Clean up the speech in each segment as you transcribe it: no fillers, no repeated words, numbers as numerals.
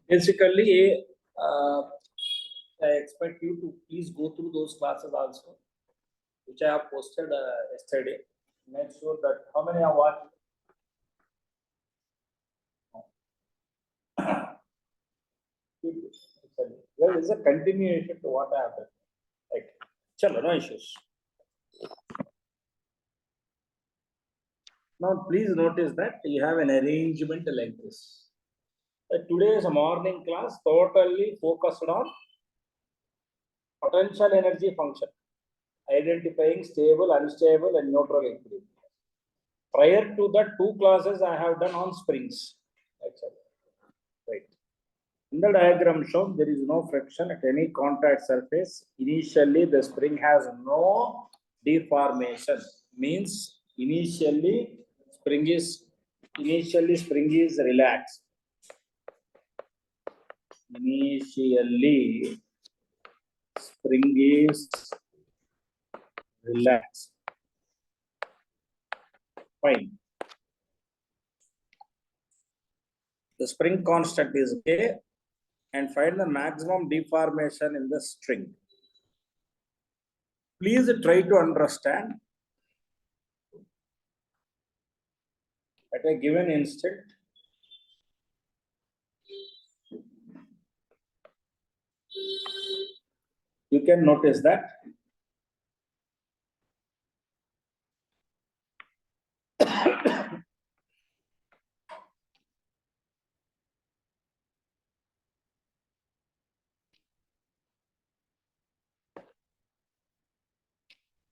Basically, I expect you to please go through those classes also, which I have posted yesterday. Make sure that how many are watching. There is a continuation to what I have done. Like, chalo, no issues. Now, please notice that you have an arrangement like this. Today's morning class totally focused on potential energy function, identifying stable, unstable, and neutral equilibrium. Prior to that, 2 classes I have done on springs. Right. In the diagram shown, there is no friction at any contact surface. Initially, the spring has no deformation. Means initially spring is relaxed. Initially, spring is relaxed. Fine. The spring constant is K, and find the maximum deformation in the string. Please try to understand at a given instant. You can notice that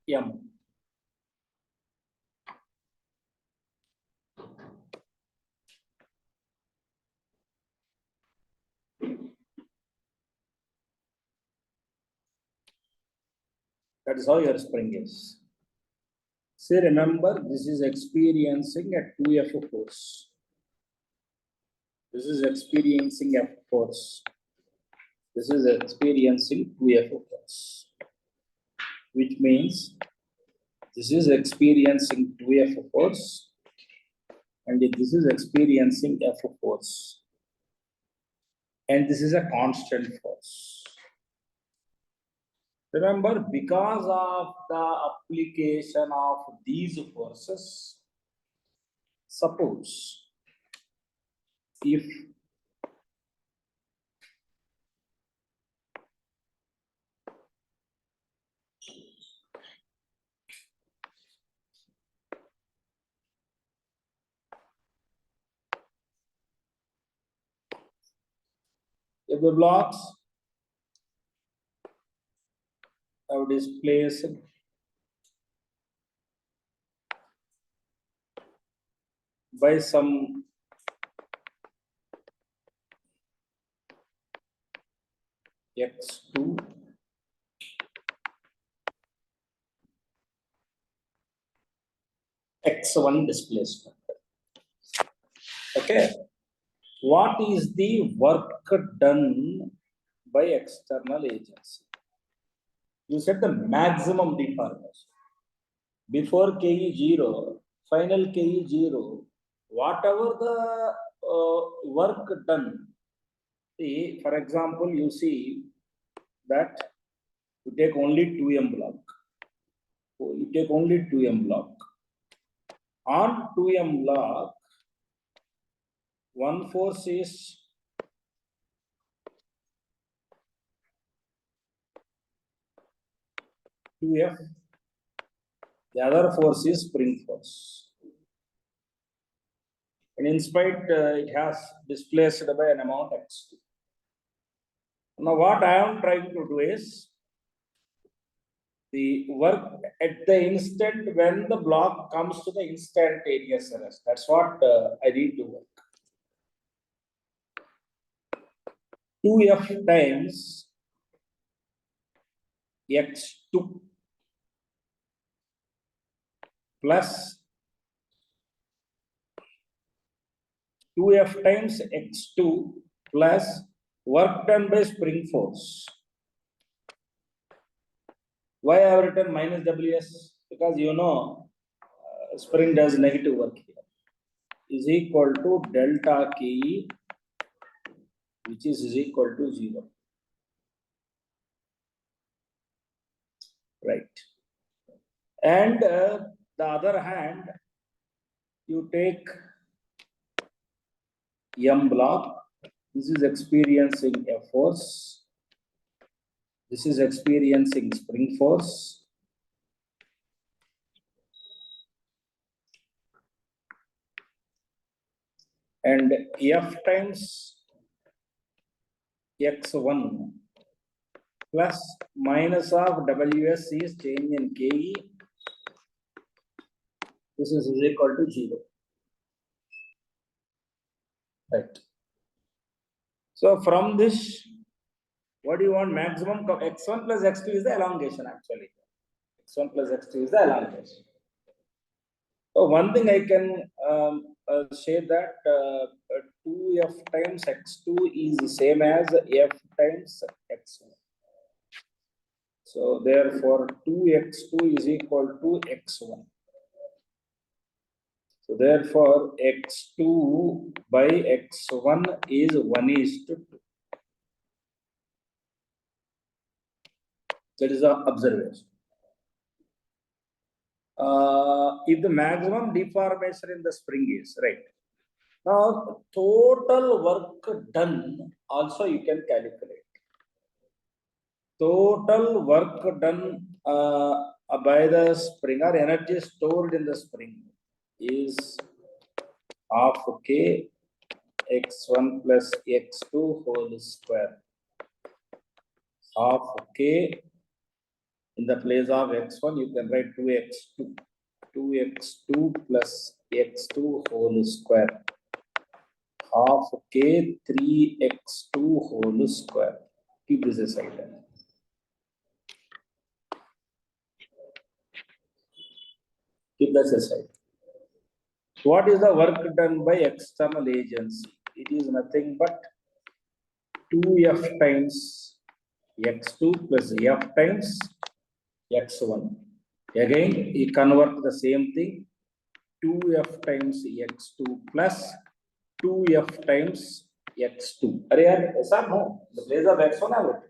M. That is how your spring is. See, remember, this is experiencing a 2F force. This is experiencing F force. This is experiencing 2F force. Which means this is experiencing 2F force and this is experiencing F force. And this is a constant force. Remember, because of the application of these forces, suppose if the blocks are displaced by some x2 x1 displacement. Okay, what is the work done by external agency? You said the maximum deformation. Before K is 0, final K is 0, whatever the work done. See, for example, you see that you take only 2M block. You take only 2M block. On 2M block, one force is F, the other force is spring force. And in spite, it has displaced by an amount x2. Now, what I am trying to do is the work at the instant when the block comes to the instantaneous rest. That's what I need to work. 2F times x2 plus 2F times x2 plus work done by spring force. Why I have written minus Ws? Because you know spring does negative work here. Is equal to delta K which is equal to 0. Right. And the other hand, you take M block. This is experiencing a force. This is experiencing spring force. And F times X1 plus minus of Ws is change in Ke. This is equal to 0. Right. So from this, what do you want? Maximum x1 plus x2 is the elongation actually. X1 plus x2 is the elongation. So one thing I can say that 2f times x2 is the same as f times x1. So therefore 2x2 is equal to x1. So therefore x2 by x1 is 1:2. That is the observation. If the maximum deformation in the spring is right. Now, total work done also you can calculate. Total work done by the spring or energy stored in the spring is half K x1 plus x2 whole square. Half K in the place of x1, you can write 2x2. 2x2 plus x2 whole square. Half K 3x2 whole square. Keep this aside. Keep this aside. What is the work done by external agency? It is nothing but 2f times x2 plus f times x1. Again, you convert the same thing. 2f times x2 plus 2f times x2. Are you yes or no? The place of x1 I wrote.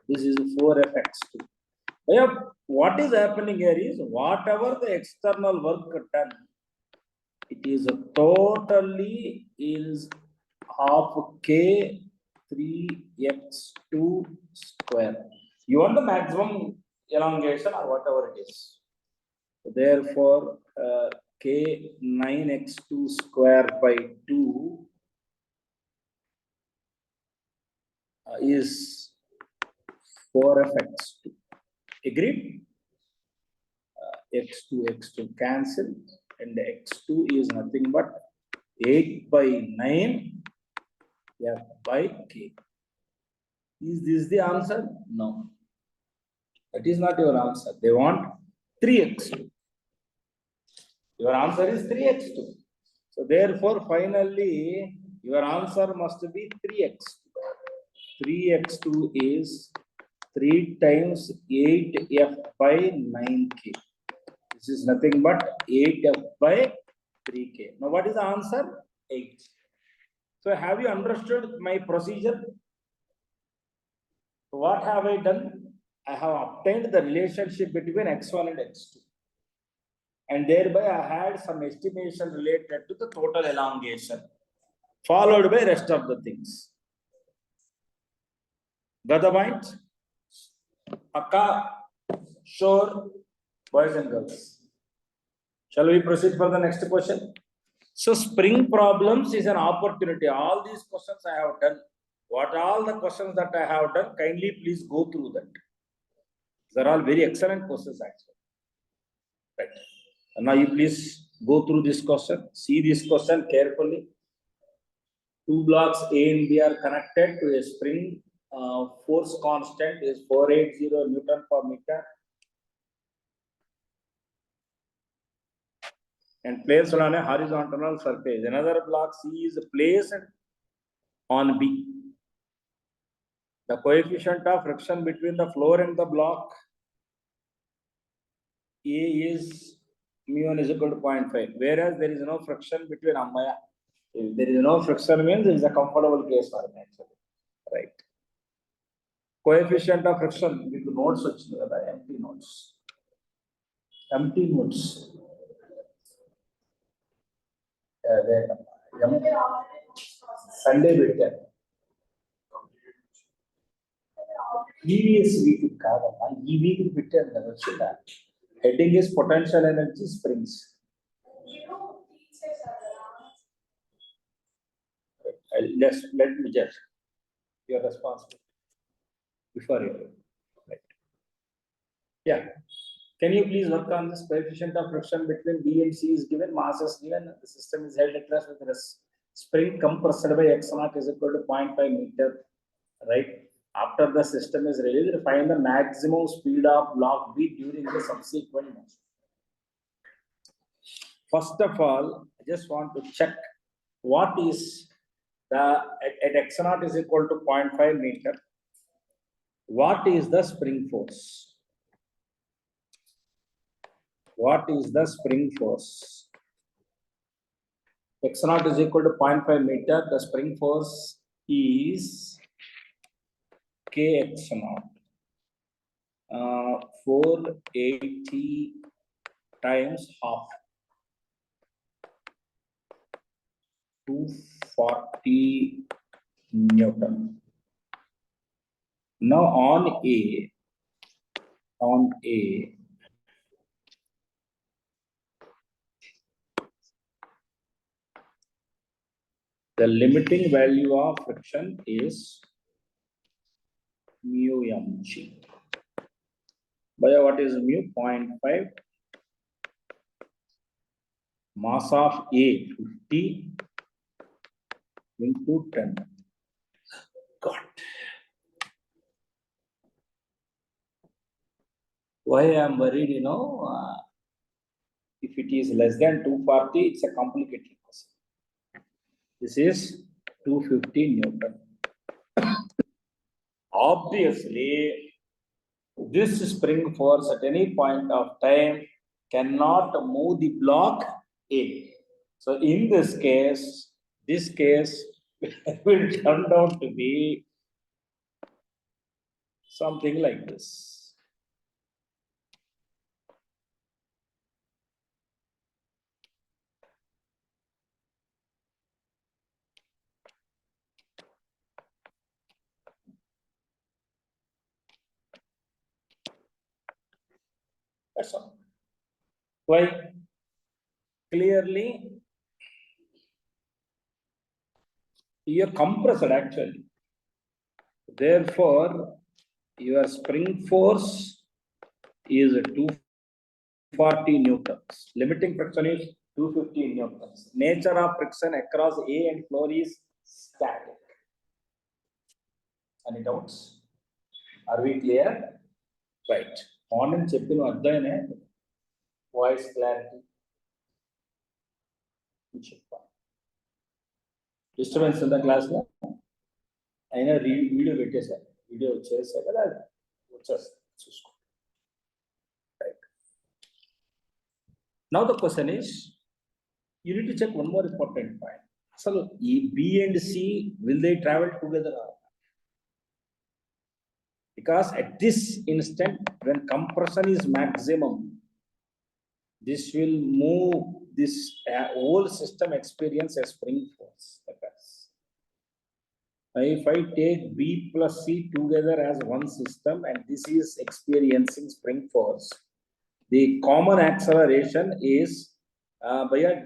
This is 4f x2. What is happening here is whatever the external work done, it is totally is half K 3x2 square. You want the maximum elongation or whatever it is. Therefore, K 9x2 square by 2 is 4fx2. Agreed? X2 cancel, and x2 is nothing but 8 by 9 f by k. Is this the answer? No. That is not your answer. They want 3x2. Your answer is 3x2. So therefore, finally, your answer must be 3x2. 3x2 is 3 times 8f by 9k. This is nothing but 8f by 3k. Now, what is the answer? 8. So, have you understood my procedure? So what have I done? I have obtained the relationship between x1 and x2. And thereby, I had some estimation related to the total elongation, followed by rest of the things. Got the point? Akka, sure, boys and girls. Shall we proceed for the next question? So spring problems is an opportunity. All these questions I have done. What are all the questions that I have done? Kindly please go through that. These are all very excellent questions actually. Right. And now you please go through this question. See this question carefully. Two blocks A and B are connected to a spring. Force constant is 480 Newton per meter. And placed on a horizontal surface. Another block C is placed on B. The coefficient of friction between the floor and the block A is mu1 is equal to 0.5, whereas there is no friction between Amaya. If there is no friction means it is a comfortable case for me actually. Right. Coefficient of friction with nodes వచ్చింది కదా empty nodes. Empty nodes. అదే Sunday పెట్టారు. Previous week కాదమ్మా ఈ week పెట్టారు కదా వచ్చిందా heading is potential energy springs. Let me just your responsibility before you right. Yeah, can you please work on this coefficient of friction between B and C is given, mass is given, the system is held at rest with the spring compressed by x naught is equal to 0.5 meter, right? After the system is released, find the maximum speed of block B during the subsequent motion. First of all, I just want to check what is the at x naught is equal to 0.5 meter. What is the spring force? What is the spring force? X naught is equal to 0.5 meter. The spring force is kx naught. 480 times half. 240 Newton. Now on A, the limiting value of friction is mu mg. By what is mu? 0.5. Mass of A 50 into 10. God. Why I am worried, if it is less than 240, it's a complicated question. This is 250 Newton. Obviously, this spring force at any point of time cannot move the block A. So in this case will turn out to be something like this. That's all. Why? Clearly, you are compressed actually. Therefore, your spring force is 240 newtons. Limiting friction is 250 newtons. Nature of friction across A and floor is static. Any doubts? Are we clear? Right. On and cheppinu ardhaine voice clarity. Disturbance in the class lo aina video పెట్టేశారు video వచ్చేసారు కదా వచ్చేస్తారు చూసుకో. Right. Now the question is, you need to check one more important point. So B and C, will they travel together or not? Because at this instant, when compression is maximum, this will move this whole system experience a spring force. If I take B plus C together as one system and this is experiencing spring force, the common acceleration is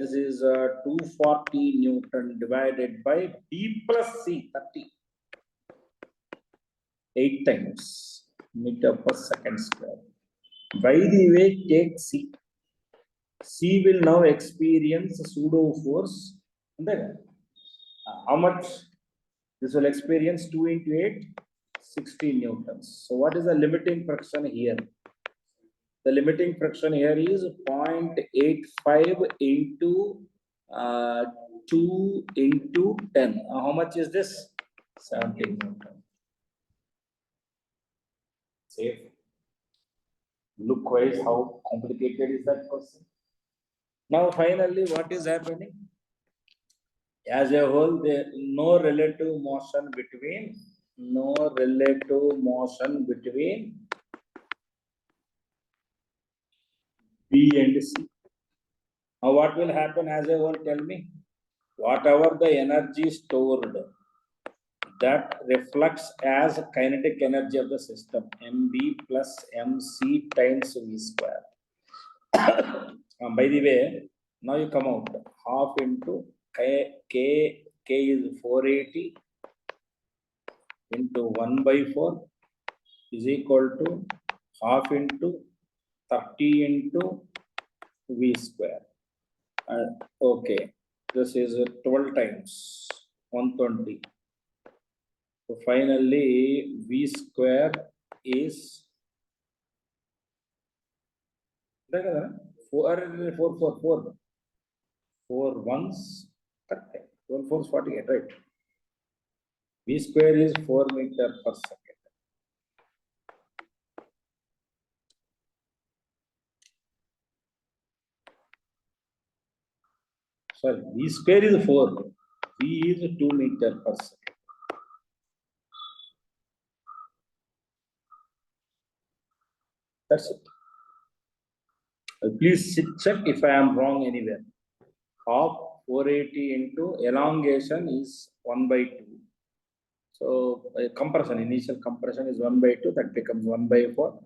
this is 240 Newton divided by B plus C 30. 8 times meter per second square. By the way, take C. C will now experience pseudo force. And then, how much? This will experience 2 into 8, 16 newtons. So what is the limiting friction here? The limiting friction here is 0.85 into 2 into 10. How much is this? 17 newton. Safe. Look wise how complicated is that question. Now finally what is happening? As a whole, there no relative motion between B and C. Now, what will happen as a whole? Tell me. Whatever the energy stored, that reflects as kinetic energy of the system, mb plus mc times v square. By the way, now you come out half into k is 480 into 1 by 4 is equal to half into 30 into v square. Okay, this is 12 times 120. So finally, v square is 4 ones 30. 12 4 is 48, right? V square is 4 meter per second. Sorry, V square is 4. V is 2 meter per second. That's it. Please check if I am wrong anywhere. Half 480 into elongation is 1 by 2. So compression, initial compression is 1 by 2, that becomes 1 by 4.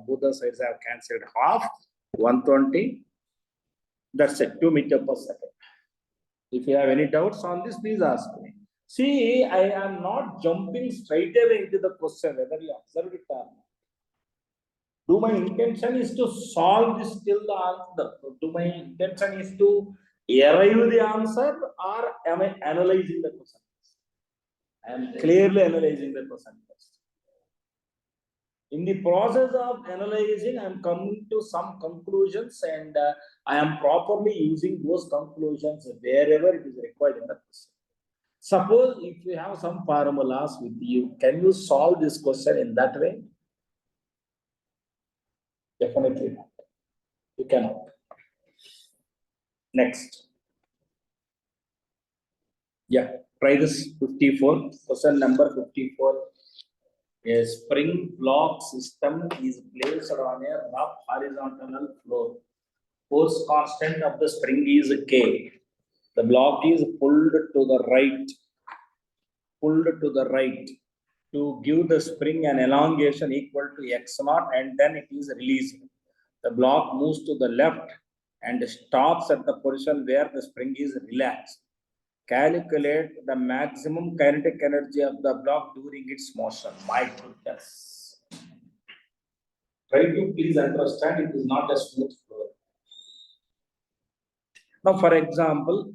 Both the sides have cancelled half, 120. That's it, 2 meter per second. If you have any doubts on this, please ask me. See, I am not jumping straight away into the question, whether you observed it or not. Do my intention is to solve this till the answer? Do my intention is to arrive the answer, or am I analyzing the question? I am clearly analyzing the question first. In the process of analyzing, I am coming to some conclusions, and I am properly using those conclusions wherever it is required in the question. Suppose if you have some formulas with you, can you solve this question in that way? Definitely not. You cannot. Next. Yeah, try this 54. Question number 54. A spring block system is placed on a rough horizontal floor. Force constant of the spring is K. The block is pulled to the right to give the spring an elongation equal to x0, and then it is released. The block moves to the left and stops at the position where the spring is relaxed. Calculate the maximum kinetic energy of the block during its motion. My goodness. Try to please understand, it is not a smooth floor. Now, for example,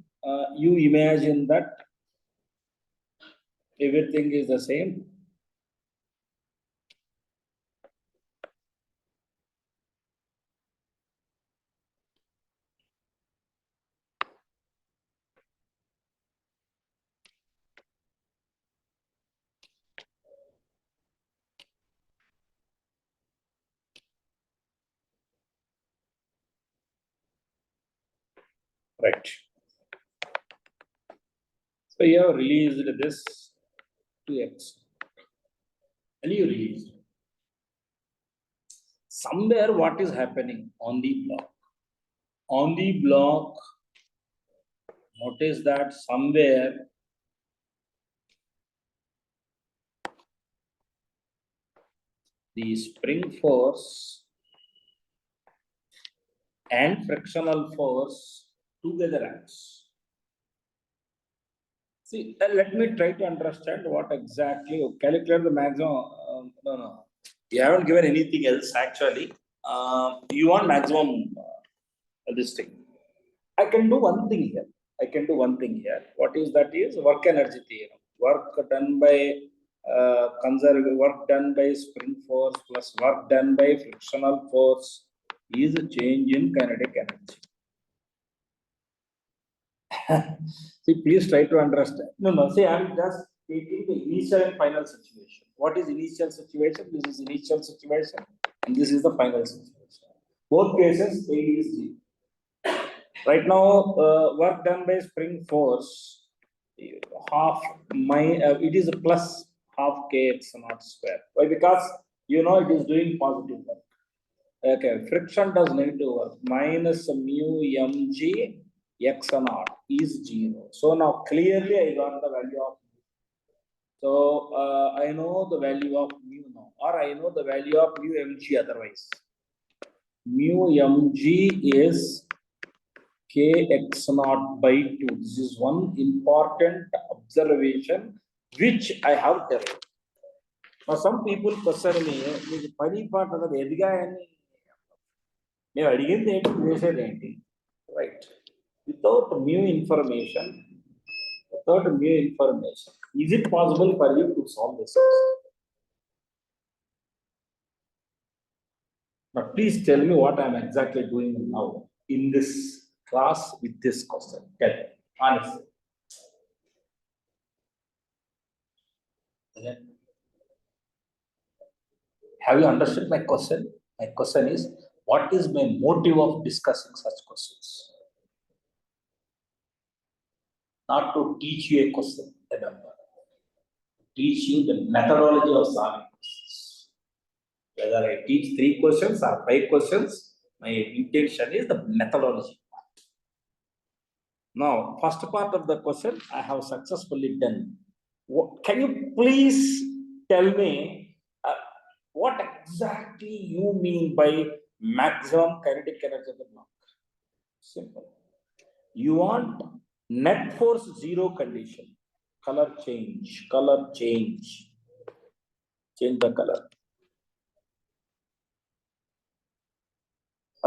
you imagine that everything is the same. Right. So you have released this to x. And you release. Somewhere what is happening on the block? On the block, notice that somewhere the spring force and frictional force together acts. See, let me try to understand what exactly, calculate the maximum. No. You haven't given anything else actually. You want maximum this thing. I can do one thing here. What is that? Is work energy theorem. Work done by work done by spring force plus work done by frictional force is a change in kinetic energy. See, please try to understand. No. See, I'm just taking the initial and final situation. What is initial situation? This is initial situation, and this is the final situation. Both cases, A is 0. Right now, work done by spring force, half it is a plus half kx naught square. Why? Because you know it is doing positive work. Okay, friction does negative work. Minus mu mg x naught is 0. So now clearly I got the value of. So I know the value of mu now, or I know the value of mu mg otherwise. Mu mg is kx naught by 2. This is one important observation which I have derived. Now some people question me, "This funny part of the Edga and right? Without mu information, is it possible for you to solve this? Now please tell me what I am exactly doing now in this class with this question. Tell me, honestly. Okay. Have you understood my question? My question is, what is my motive of discussing such questions? Not to teach you a question, remember. Teach you the methodology of solving questions. Whether I teach 3 questions or 5 questions, my intention is the methodology. Now, first part of the question I have successfully done. Can you please tell me what exactly you mean by maximum kinetic energy of the block? Simple. You want net force 0 condition. Color change. Change the color.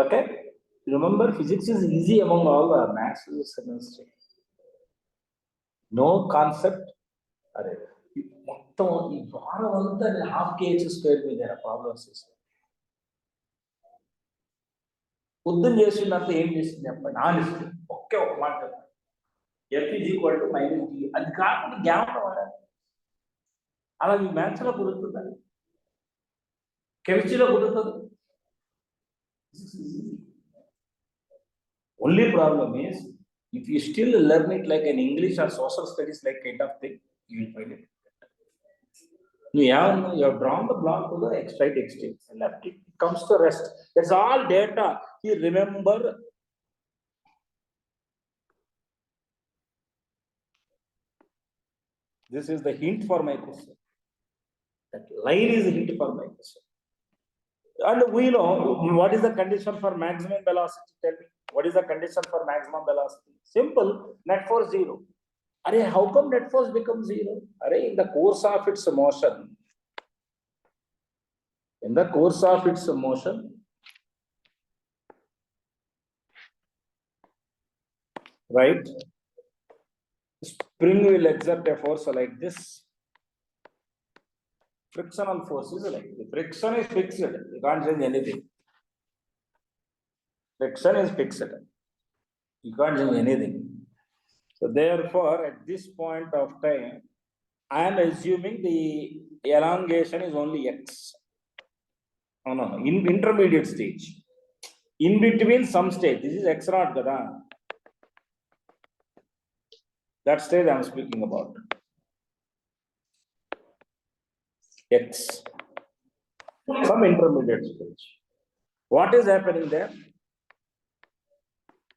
Okay? Remember, physics is easy among all the maths is semester. No concept. మొత్తం ఈ వారం అంతా నేను half KG square మీద problems చేశాను. పొద్దున్న చేసినంత ఏం చేసింది చెప్పండి ఆనెస్ట్ ఒకే ఒక మాట చెప్పండి. F is equal to minus D, అది కాకుండా జ్ఞాపకం వాడాలి. అలా మీ మ్యాథ్స్ లో కుదురుతుందా, కెమిస్ట్రీలో కుదురుతుంది? Only problem is, if you still learn it like an English or social studies like kind of thing, you will find it. You have drawn the block to the right extent, and left it comes to rest. That's all data. You remember. This is the hint for my question. That line is a hint for my question. And we know what is the condition for maximum velocity. Tell me, what is the condition for maximum velocity? Simple, net force 0. Arey, how come net force becomes 0? Arey, in the course of its motion, right? Spring will exert a force like this. Frictional force is like the friction is fixed. You can't change anything. Friction is fixed. You can't change anything. So therefore, at this point of time, I am assuming the elongation is only x. Oh, no, in intermediate stage. In between some stage. This is x naught, kada. That stage I am speaking about. X. Some intermediate stage. What is happening there?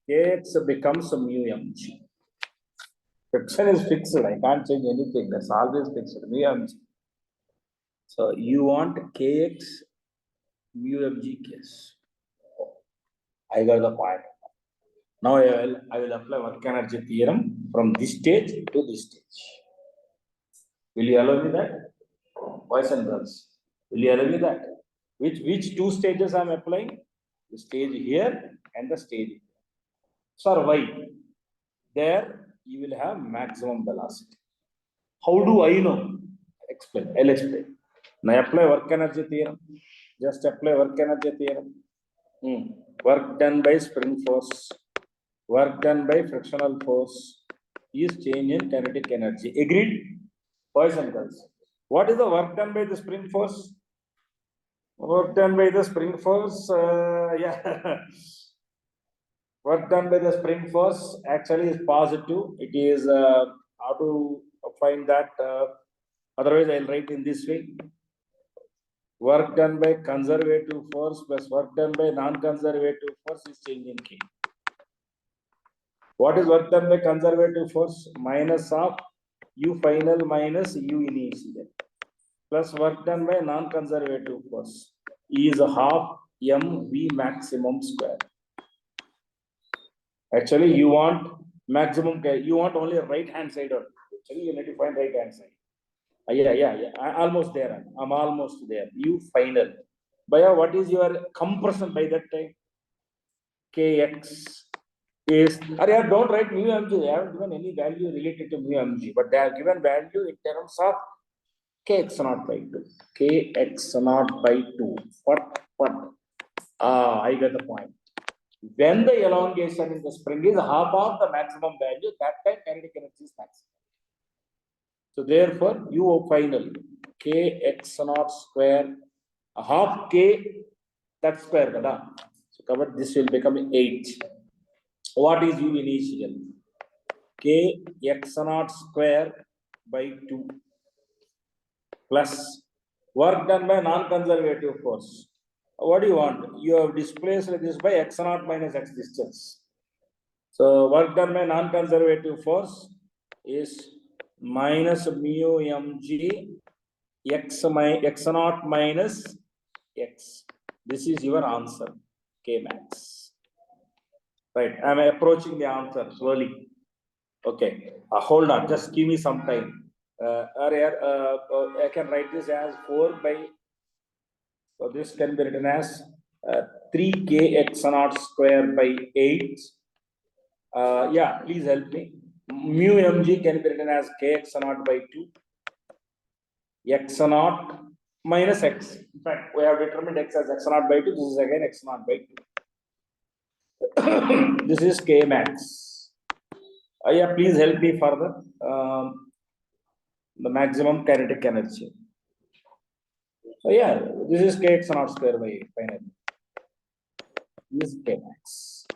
Kx becomes mu mg. Friction is fixed. I can't change anything. That's always fixed. Mu mg. So you want kx mu mg case. I got the point. Now I will apply work energy theorem from this stage to this stage. Will you allow me that? Boys and girls, will you allow me that? Which 2 stages I am applying? The stage here and the stage here. Sir, why? There you will have maximum velocity. How do I know? Explain. I'll explain. Now apply work energy theorem. Just apply work energy theorem. Work done by spring force, work done by frictional force is change in kinetic energy. Agreed? Boys and girls. What is the work done by the spring force? Work done by the spring force, yeah. Work done by the spring force actually is positive. It is how to find that. Otherwise, I'll write in this way. Work done by conservative force plus work done by non-conservative force is changing K. What is work done by conservative force? Minus of U final minus U initial plus work done by non-conservative force is half mv maximum square. Actually, you want maximum, you want only right hand side. Actually, you need to find right hand side. Yeah. Almost there. I'm almost there. U final. Baya, what is your compression by that time? Kx is, don't write mu mg. They haven't given any value related to mu mg, but they have given value in terms of kx naught by 2. Kx naught by 2. What? I get the point. When the elongation in the spring is half of the maximum value, that time kinetic energy is maximum. So therefore, U final kx naught square half k that square kada. So covered this will become 8. What is U initial? K x naught square by 2 plus work done by non-conservative force. What do you want? You have displaced this by x naught minus x distance. So work done by non-conservative force is minus mu mg x naught minus x. This is your answer, K max. Right, I am approaching the answer slowly. Okay, hold on, just give me some time. I can write this as 4 by, so this can be written as 3kx naught square by 8. Yeah, please help me. Mu mg can be written as kx naught by 2. X naught minus x. In fact, we have determined x as x naught by 2. This is again x naught by 2. This is k max. Yeah, please help me further. The maximum kinetic energy. So yeah, this is kx naught square by 8 finally. This is k max.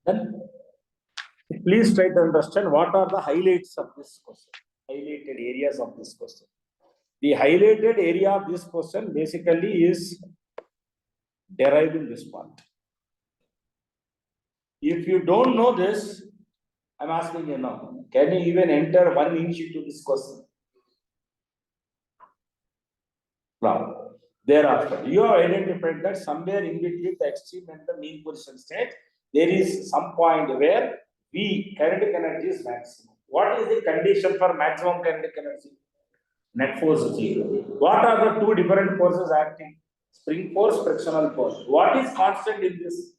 Then please try to understand what are the highlights of this question, highlighted areas of this question. The highlighted area of this question basically is deriving this part. If you don't know this, I'm asking you now, can you even enter 1 inch into this question? Now, thereafter, you have identified that somewhere in between the extreme and the mean position state, there is some point where V, kinetic energy is maximum. What is the condition for maximum kinetic energy? Net force is 0. What are the two different forces acting? Spring force, frictional force. What is constant in this?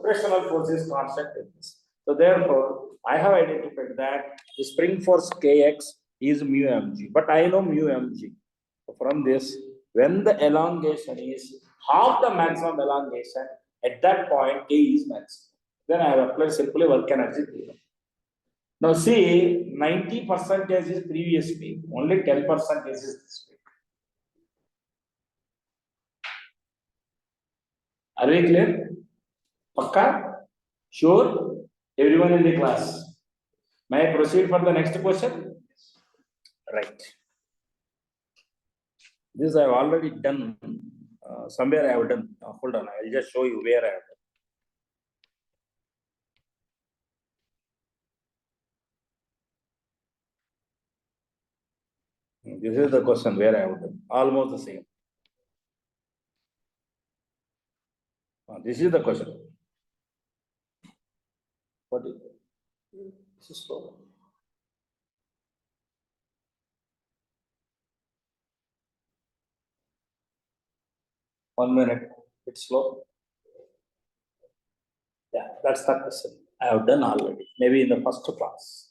Frictional force is constant in this. So therefore, I have identified that the spring force Kx is mu mg, but I know mu mg. From this, when the elongation is half the maximum elongation, at that point K is maximum. Then I have applied simply work energy theorem. Now see, 90% is previous week, only 10% is this week. Are we clear? Pakka? Sure? Everyone in the class. May I proceed for the next question? Right. This I have already done. Somewhere I have done. Hold on, I will just show you where I have done. This is the question where I have done. Almost the same. This is the question. What is this is slow. One minute. It's slow. Yeah, that's the question. I have done already. Maybe in the first class.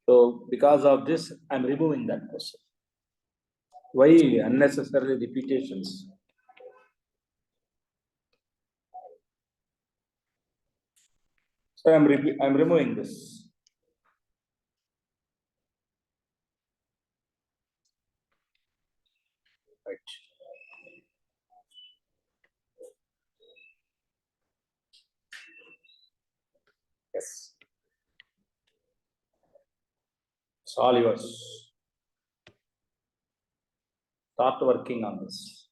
So because of this, I'm removing that question. Why unnecessary repetitions? So I'm removing this. Yes. It's all yours. Start working on this.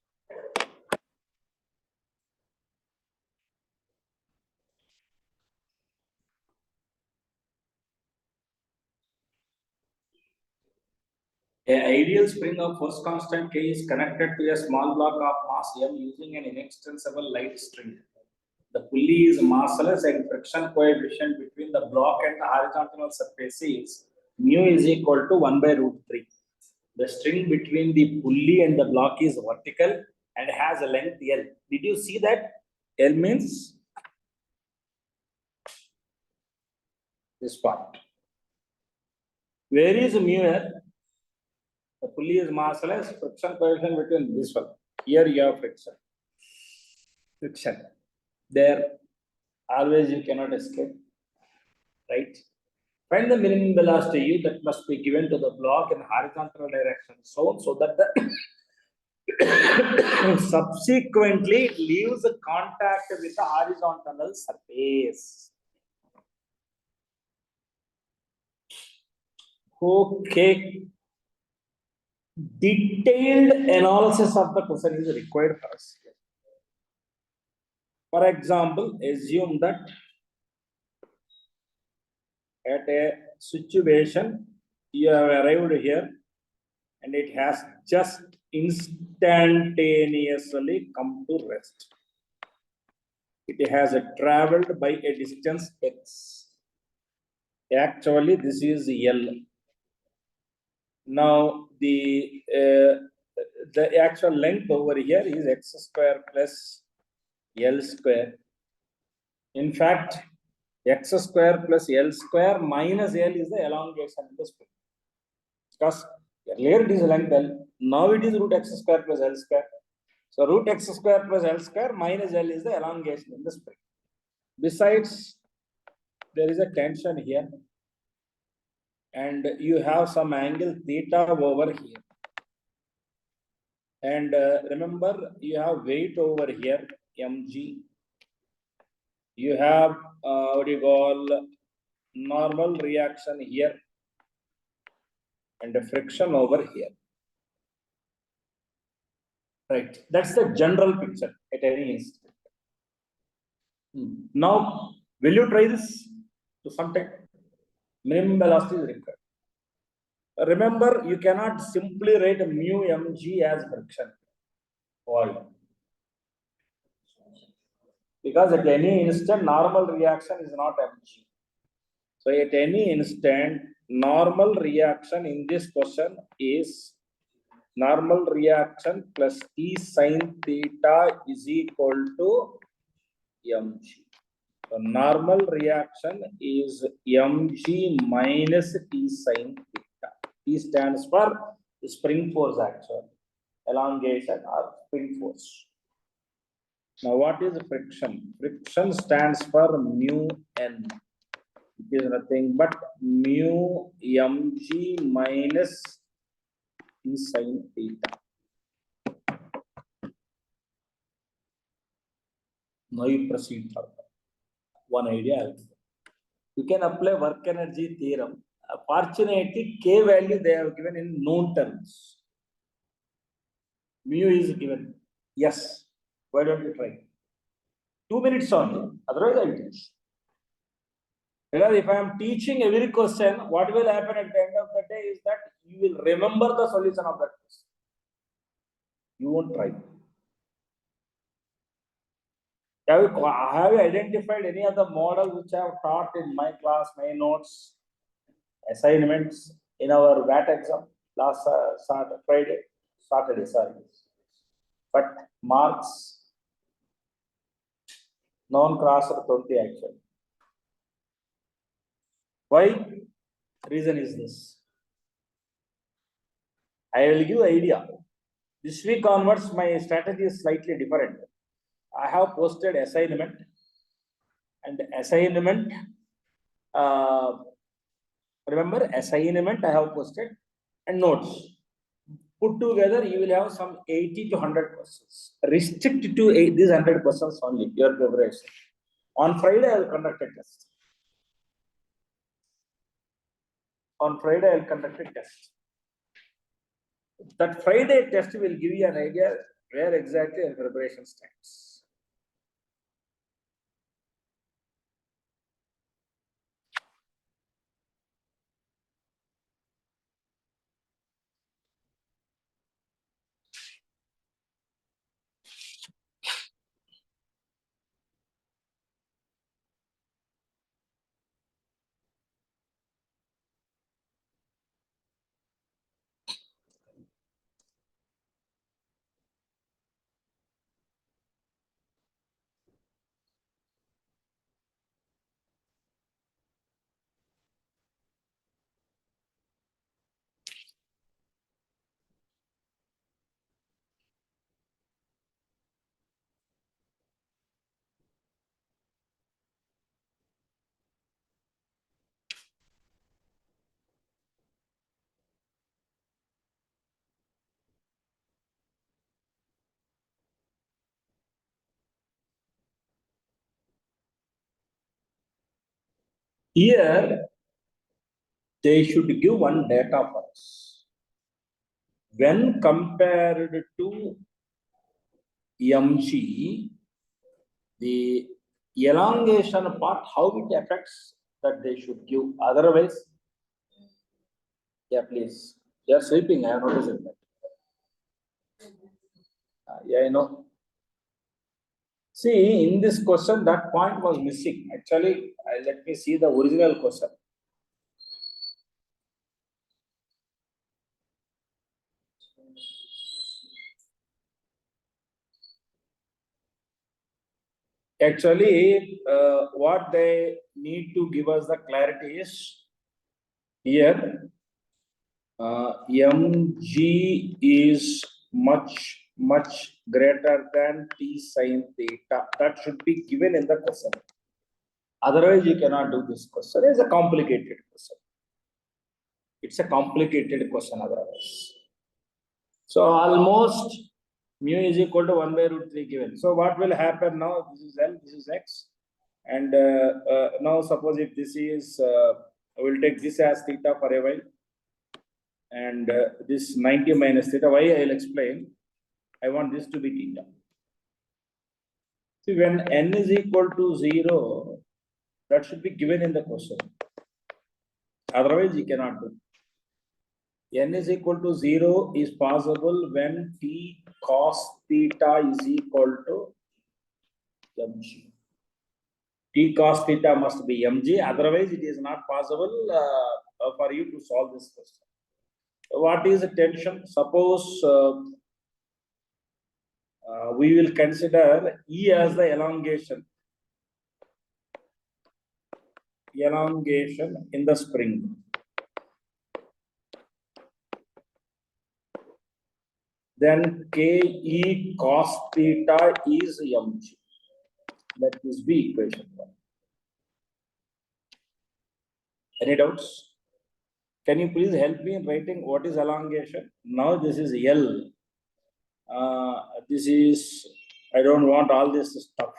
An ideal spring of force constant K is connected to a small block of mass M using an inextensible light string. The pulley is massless and friction coefficient between the block and the horizontal surface is mu is equal to 1 by root 3. The string between the pulley and the block is vertical and has a length L. Did you see that? L means this part. Where is mu here? The pulley is massless, friction coefficient between this one. Here you have friction. There, always you cannot escape. Right? Find the minimum velocity U that must be given to the block in horizontal direction. So that the subsequently leaves a contact with the horizontal surface. Okay. Detailed analysis of the question is required for us. For example, assume that at a situation you have arrived here and it has just instantaneously come to rest. It has traveled by a distance x. Actually, this is L. Now, the actual length over here is x square plus L square. In fact, x square plus L square minus L is the elongation of the spring. Because earlier it is length L, now it is root x square plus L square. So root x square plus L square minus L is the elongation in the spring. Besides, there is a tension here. And you have some angle theta over here. And remember, you have weight over here, mg. You have, what do you call, normal reaction here. And a friction over here. Right. That's the general picture at any instant. Now, will you try this to some time? Minimum velocity is required. Remember, you cannot simply write mu mg as friction. Why? Because at any instant, normal reaction is not mg. So at any instant, normal reaction in this question is normal reaction plus T sin theta is equal to mg. So normal reaction is mg minus T sin theta. T stands for spring force actually, elongation or spring force. Now what is friction? Friction stands for mu n. It is nothing but mu mg minus T sin theta. Now you proceed further. One idea. You can apply work energy theorem. Fortunately, K value they have given in known terms. Mu is given. Yes. Why don't you try? 2 minutes only. Otherwise, I will teach. Because if I am teaching every question, what will happen at the end of the day is that you will remember the solution of that question. You won't try. Have you identified any other model which I have taught in my class, my notes, assignments in our VAT exam last Saturday, sorry. But marks non-crossed 20 actually. Why? Reason is this. I will give idea. This week onwards, my strategy is slightly different. I have posted assignment and assignment. Remember, assignment I have posted and notes. Put together, you will have some 80 to 100 questions. Restrict to these 100 questions only, your preparation. On Friday, I will conduct a test. On Friday, I'll conduct a test. That Friday test will give you an idea where exactly our preparation stands. Here, they should give one data for us. When compared to mg, the elongation part, how it affects that they should give. Otherwise, yeah, please. They are sleeping. I have noticed that. Yeah, I know. See, in this question, that point was missing. Actually, let me see the original question. Actually, what they need to give us the clarity is here. Mg is much greater than t sin theta. That should be given in the question. Otherwise, you cannot do this question. It's a complicated question. It's a complicated question otherwise. So almost mu is equal to 1 by root 3 given. So what will happen now? This is L, this is X. And now suppose if this is, I will take this as theta for a while. And this 90 minus theta, why I will explain. I want this to be theta. See, when n is equal to 0, that should be given in the question. Otherwise, you cannot do. N is equal to 0 is possible when t cos theta is equal to mg. T cos theta must be mg, otherwise it is not possible for you to solve this question. What is the tension? Suppose we will consider E as the elongation in the spring. Then Ke cos theta is mg. Let this be equation 1. Any doubts? Can you please help me in writing what is elongation? Now this is L. This is, I don't want all this stuff.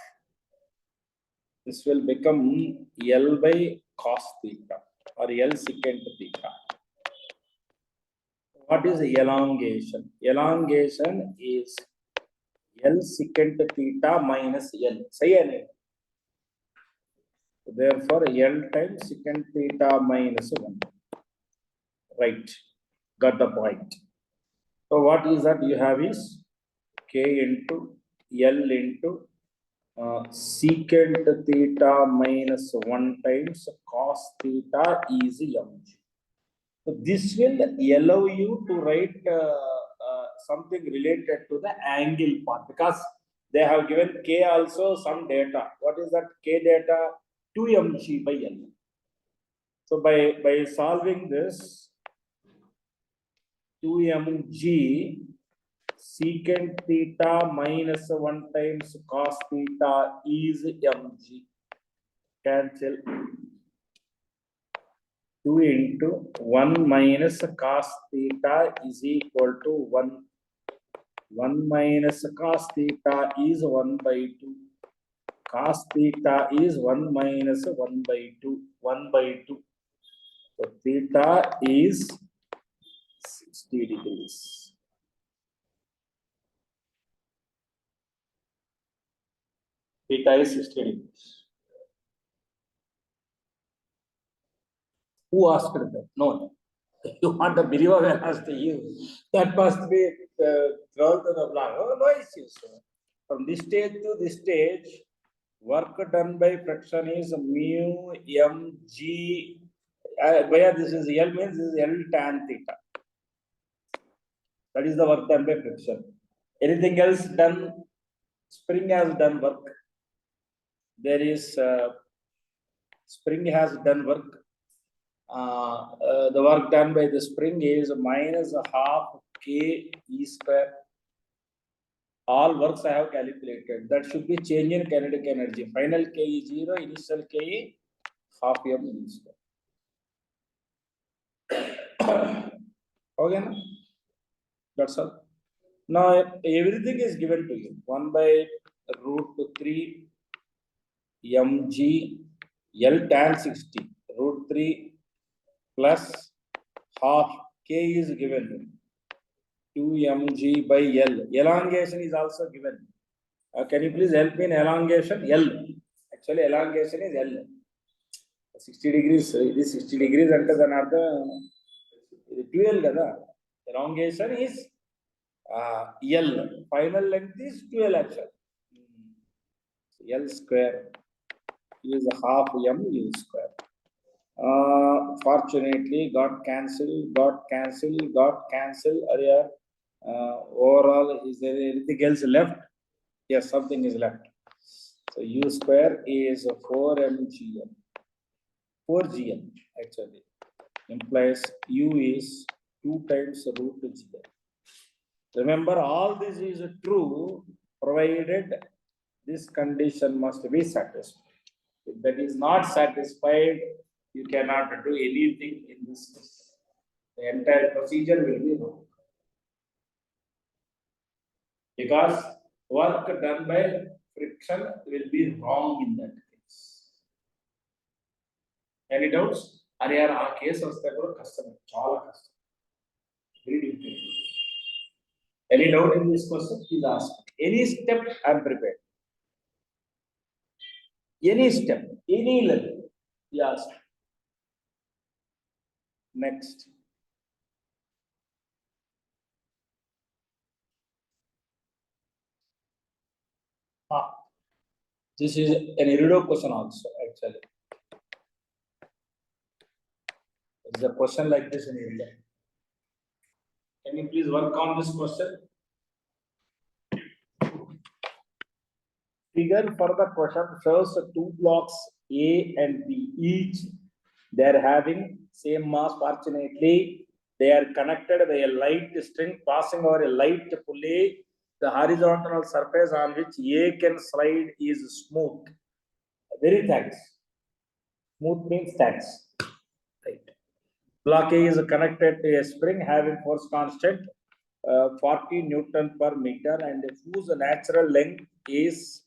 This will become L by cos theta or L secant theta. What is elongation? Elongation is L secant theta minus L. Say any. Therefore, L times secant theta minus 1. Right. Got the point. So what is that you have is K into L into secant theta minus 1 times cos theta is mg. So this will allow you to write something related to the angle part, because they have given K also some data. What is that K data? 2 mg by L. So by solving this, 2 mg secant theta minus 1 times cos theta is mg. Cancel. 2 into 1 minus cos theta is equal to 1. 1 minus cos theta is 1 by 2. Cos theta is 1 minus 1 by 2. 1 by 2. So theta is 60 degrees. Theta is 60 degrees. Who asked that? No. You want the Biriva velocity, you. That must be thrown to the block. Oh, no issues. From this stage to this stage, work done by friction is mu mg. Where this is L means this is L tan theta. That is the work done by friction. Anything else done? Spring has done work. There is spring has done work. The work done by the spring is minus half k e square. All works I have calculated. That should be change in kinetic energy. Final k is 0, initial k is half m e square. Okay, no? That's all. Now everything is given to you. 1 by root 3 mg L tan 60 root 3 plus half k is given 2 mg by L. Elongation is also given. Can you please help me in elongation? L. Actually, elongation is L. 60 degrees. This 60 degrees and then after 12 kada. Elongation is L. Final length is 12 actually. L square is half m U square. Fortunately, got cancelled. Overall, is there anything else left? Yes, something is left. So U square is 4mgm. 4gm actually implies U is 2 times root gm. Remember, all this is true provided this condition must be satisfied. If that is not satisfied, you cannot do anything in this case. The entire procedure will be wrong. Because work done by friction will be wrong in that case. Any doubts? Ariyar aa case vaste kuda kastam, chaala kastam. Very difficult. Any doubt in this question? Please ask. Any step I am prepared. Any step, any level. Yes. Next. This is an Irido question also, actually. It's a question like this in Irido. Can you please work on this question? Figure for the question shows two blocks A and B. Each they are having same mass. Fortunately, they are connected by a light string passing over a light pulley. The horizontal surface on which A can slide is smooth. Very thanks. Smooth means thanks. Right. Block A is connected to a spring having force constant 40 Newton per meter and whose natural length is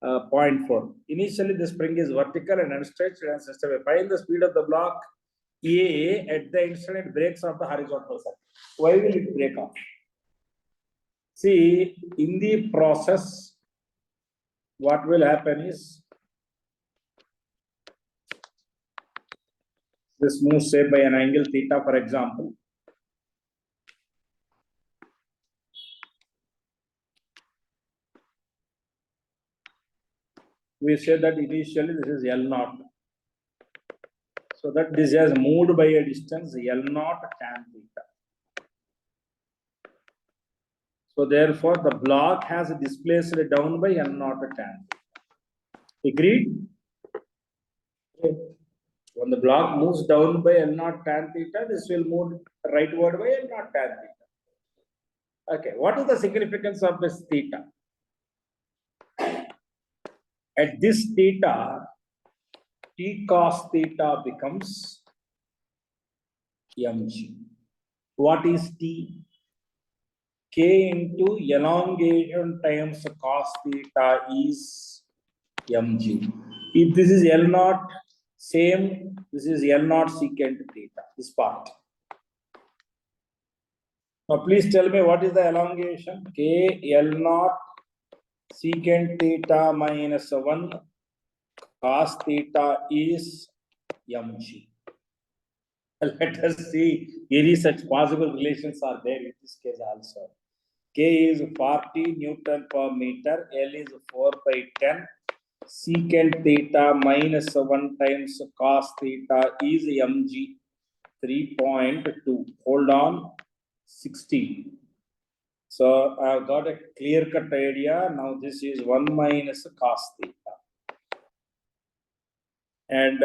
0.4. Initially, the spring is vertical and unstretched and sustainable. Find the speed of the block A at the instant it breaks off the horizontal surface. Why will it break off? See, in the process, what will happen is this moves say by an angle theta, for example. We say that initially this is L naught. So that this has moved by a distance L naught tan theta. So therefore, the block has displaced down by L naught tan theta. Agreed? When the block moves down by L naught tan theta, this will move rightward by L naught tan theta. Okay, what is the significance of this theta? At this theta, T cos theta becomes mg. What is T? K into elongation times cos theta is mg. If this is L naught, Same, this is L naught secant theta, this part. Now please tell me what is the elongation? K L naught secant theta minus 1 cos theta is mg. Let us see any such possible relations are there in this case also. K is 40 Newton per meter, L is 4 by 10. Secant theta minus 1 times cos theta is mg 3.2. Hold on, 16. So I've got a clear cut idea. Now this is 1 minus cos theta. And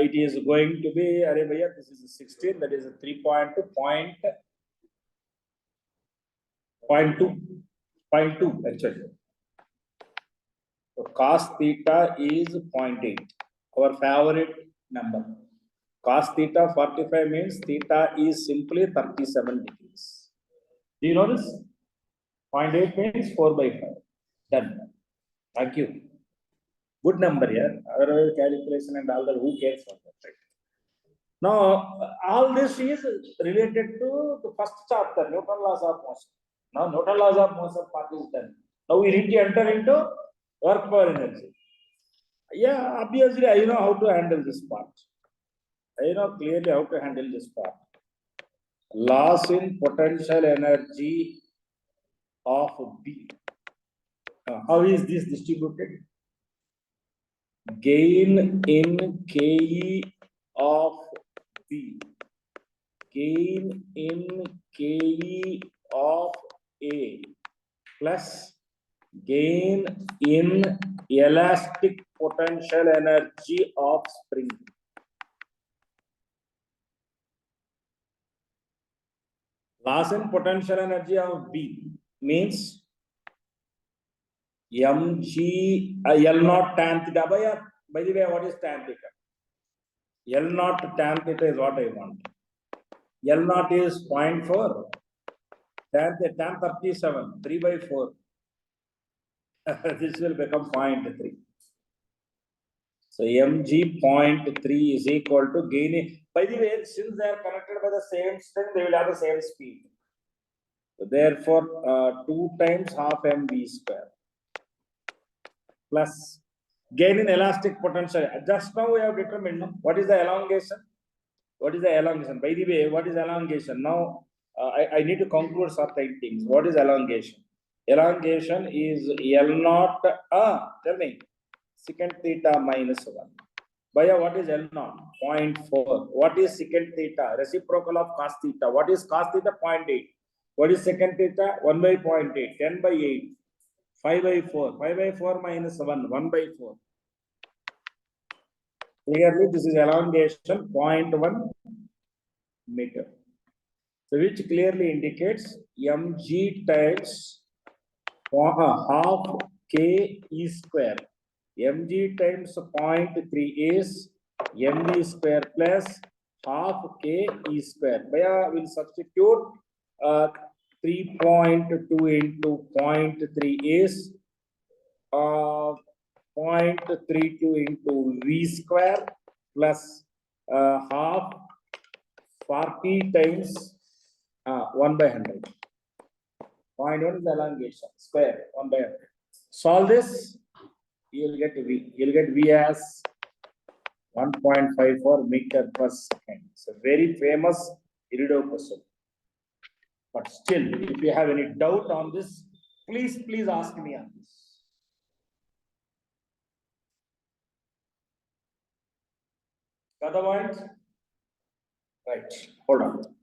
it is going to be, this is a 16, that is a 0.2 actually. So cos theta is 0.8, our favorite number. Cos theta 45 means theta is simply 37 degrees. Do you notice? 0.8 means 4 by 5. Done. Thank you. Good number here. Other calculation and all that, who cares for that? Right? Now, all this is related to the first chapter, Newton laws of motion. Now, Newton laws of motion part is done. Now, we need to enter into work power energy. Yeah, obviously, I know how to handle this part. I know clearly how to handle this part. Loss in potential energy of B. How is this distributed? Gain in KE of B. Gain in KE of A plus gain in elastic potential energy of spring. Loss in potential energy of B means mg L naught tan theta. By the way, what is tan theta? L naught tan theta is what I want. L naught is 0.4. Tan 37, 3 by 4. This will become 0.3. So mg 0.3 is equal to gain. By the way, since they are connected by the same string, they will have the same speed. So therefore, 2 times half mv square plus gain in elastic potential. Just now we have determined what is the elongation. What is the elongation? By the way, what is elongation? Now I need to conclude certain things. What is elongation? Elongation is L naught. Tell me, secant theta minus 1. Bhaiya, what is L naught? 0.4. What is secant theta? Reciprocal of cos theta. What is cos theta? 0.8. What is secant theta? 1 by 0.8. 10 by 8. 5 by 4. 5 by 4 minus 1. 1 by 4. Clearly, this is elongation 0.1 meter. So, which clearly indicates mg times half k e square. Mg times 0.3 is mv square plus half k e square. Bhaiya will substitute 3.2 into 0.3 is 0.32 into v square plus half 40 times 1 by 100. 0.1 is the elongation square 1 by 100. Solve this, you will get V. You will get V as 1.54 meter per second. It's a very famous Irido question. But still, if you have any doubt on this, please ask me on this. Otherwise, right, hold on.